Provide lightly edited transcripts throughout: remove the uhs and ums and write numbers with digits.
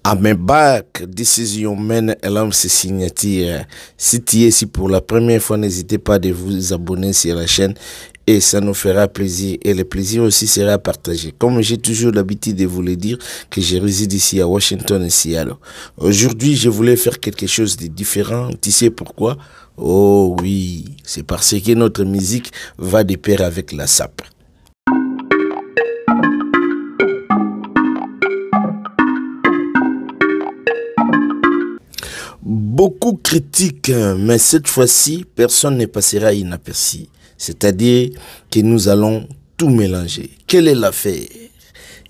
I'm back. This is your man LMC Signature. Si tu es ici pour la première fois, n'hésitez pas de vous abonner sur la chaîne et ça nous fera plaisir. Et le plaisir aussi sera partagé. Comme j'ai toujours l'habitude de vous le dire, que je réside ici à Washington et Seattle. Aujourd'hui, je voulais faire quelque chose de différent. Tu sais pourquoi? Oh oui, c'est parce que notre musique va de pair avec la sape. Beaucoup critiquent, mais cette fois-ci, personne ne passera inaperçu. C'est-à-dire que nous allons tout mélanger. Quelle est l'affaire?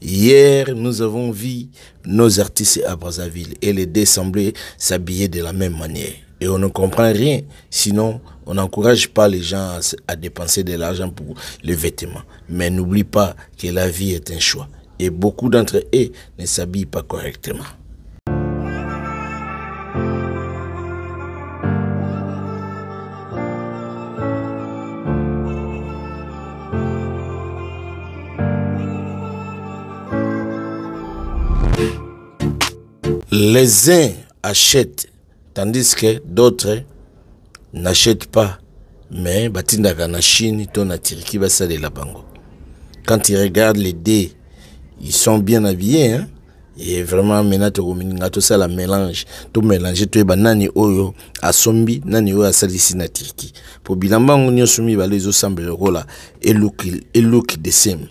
Hier, nous avons vu nos artistes à Brazzaville et les deux semblaient s'habiller de la même manière. Et on ne comprend rien, sinon on n'encourage pas les gens à dépenser de l'argent pour les vêtements. Mais n'oublie pas que la vie est un choix. Et beaucoup d'entre eux ne s'habillent pas correctement. Les uns achètent, tandis que d'autres n'achètent pas. Mais batindaka na Chine, ton na Turquie, ça de la bango. Quand ils regardent les dés, ils sont bien habillés, hein? Et vraiment, maintenant, tout ça, la mélange. Tout mélange, tout est nani oyo, a sombi, nani oyo, a salisi na Turquie. Pour bilamba, on y a soumis, les autres semblent là, et look the same.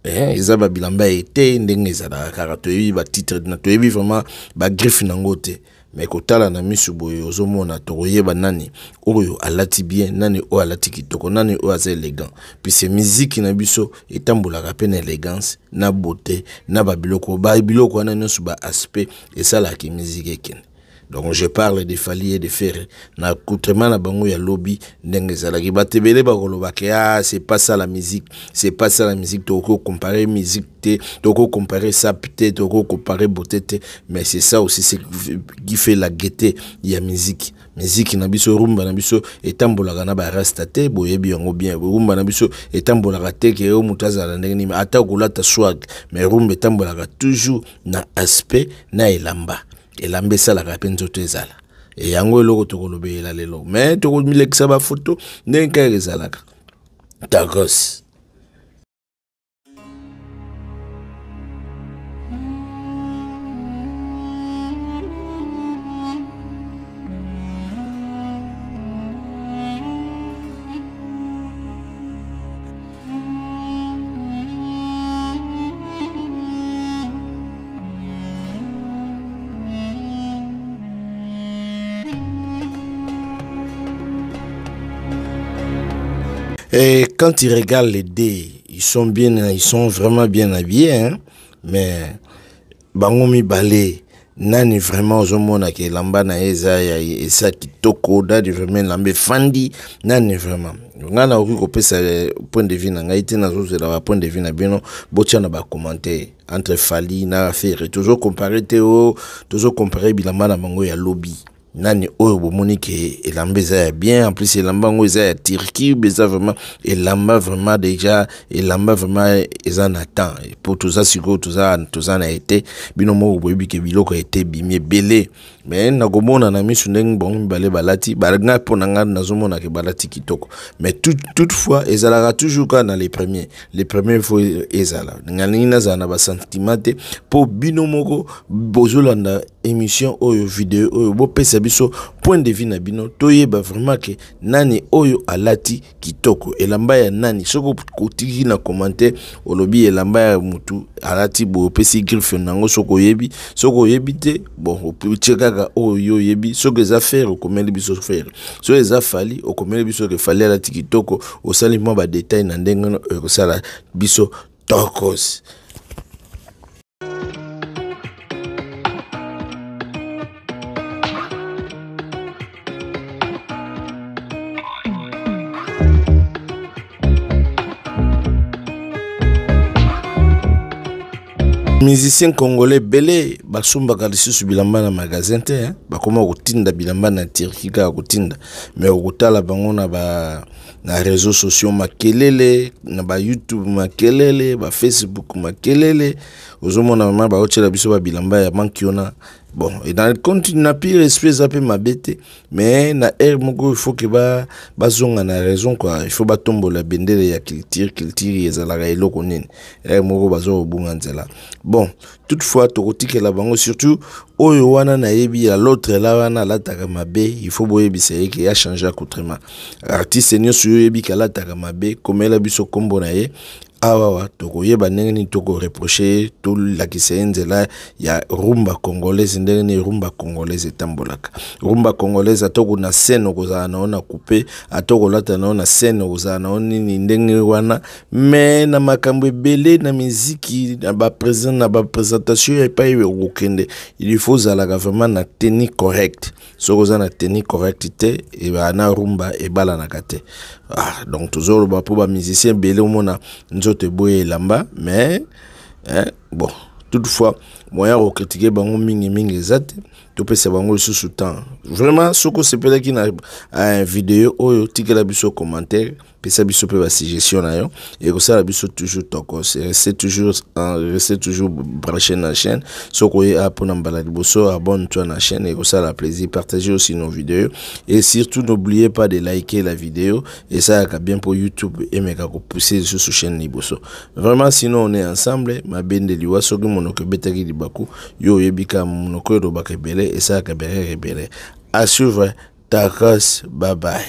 Eza ba bilamba ete ndenge ezala kaka toyebi ba titre na toyebi vraiment ba griffe nango te mais kotala na misu boye ozomona toyeba nani oyo alati bien nani oyo alati kitoko nani oyo aza élégant puis c'est musique na biso etambolaka pe na élégance na beauté na ba biloko wana nyonso ba aspect esalaka musique ekene. Donc je parle de Fally et de Ferré. Na coutrement na bango ya lobby ndenge zalaki batebele bakoloba ke c'est pas ça la musique, c'est pas ça la musique, toko comparer musique te, toko comparer ça peut-être, toko comparer beauté te, mais c'est ça aussi c'est qui fait la gaieté ya musique. Musique na biso rumba na biso etambolaka na ba rasta te boyebi yango bien. Rumba na biso etambolaka te ke o mutaza la ndenge ni ata kolata swag, mais rumba etambolaka toujours na aspect na elamba. Et l'ambessa la rapenzo tezala. Et yango eloko tokolobe la lelo. Mais tokomilekisa ba photo nenka ezalaka. Tagos. Et quand ils regardent les dés, ils sont vraiment bien habillés, hein? Mais bangomi balé, nani vraiment ozomona ke lamba na eza esa kitoko dadi vraiment lambe fandi nani vraiment. Ngana oki kopesa point de vue na ngai te nazozela ba point de vue na bino botia na ba commentaire entre Fally na Ferré toujours comparer toujours comparer bilamba na bango ya lobby. Nani oyo bomoni ke elamba eza bien en plus elamba ngo eza ya Turquie beza vraiment elamba vraiment déjà elamba vraiment eza na temps pour tout ça siko tout ça na été bino mo boyebi ke biloko été bimie belé mais na komona na misu ndenge bon balé balati balanga pona nga nazomona ke balati kitoko mais toutefois ezalaka toujours quand dans les premiers fois ezala ngani naza na ba sentiments pour bino moko bozolanda émission oyo vidéo oyo bo pesa biso point de vue na bino toyeba vraiment que nani oyo alati kitoko elamba ya nani soko kotiki na commentaire olobi elamba ya mutu alati bo pesi griffe nango soko yebi te bon chekaka oyo yebi soko eza faire okomeli biso faire so eza Fally okomeli biso ke Fally alati kitoko osali mo ba détail na ndenge osala biso tokos. Musiciens congolais belé basumba kalisusu bilamba na magasin te hein bakoma kotinda bilamba na Turquie ka kotinda mais okutala bango na réseaux sociaux makelele na ba YouTube makelele ba Facebook makelele ozomona mama ba otela biso ba bilamba ya mankiona. Bon, et dans le compte, il n'a pire espèce d'appel ma bête, mais na moko il faut que bazonga na raison quoi, il faut tomber la bendele ya culture ezalaka eloko nini. Moko bazo bunga nzela. Bon, toutefois tokotike la bango surtout oyo wana na yebi ya l'autre là wana la taka mabe, il faut boyebi c'est que ya changer accoutrement. Artiste nyoso yebi kala taka mabe, comme la biso kombo na ye. Awawa toko yeba ndenge toko reprocher tout la kisenze ya rumba congolaise ndenge rumba congolaise etambolaka rumba congolaise atoko na scène okozana naona couper atoko lata naona scène okozana naona ndenge wana mais na makambo ebele na muziki na ba présent na ba présentation ya pa okende il faut zalaka vraiment na tenue correcte sokozana tenue correcte te et na rumba e bala na kate donc toujours ba pour ba musicien belé omona nzote boye lamba mais bon toutefois moyen de critiquer bango mingi ezate to pesa bango sous temps vraiment soko sepela ki na vidéo oyo tikela biso commentaire pesa biso pe ba suggestion na yo et que ça la biso toujours toko c'est toujours branché na chaîne soko ya pona mbala liboso abonne-toi na chaîne et que ça la plaisir partager aussi nos vidéos et surtout n'oubliez pas de liker la vidéo et ça va bien pour YouTube et meka ko pousser sur chaîne liboso vraiment sinon on est ensemble ma bende liwa soki monoko betaki libaku yo yebika monoko do bakebele et ça ka rebele à suivre Takos bye bye.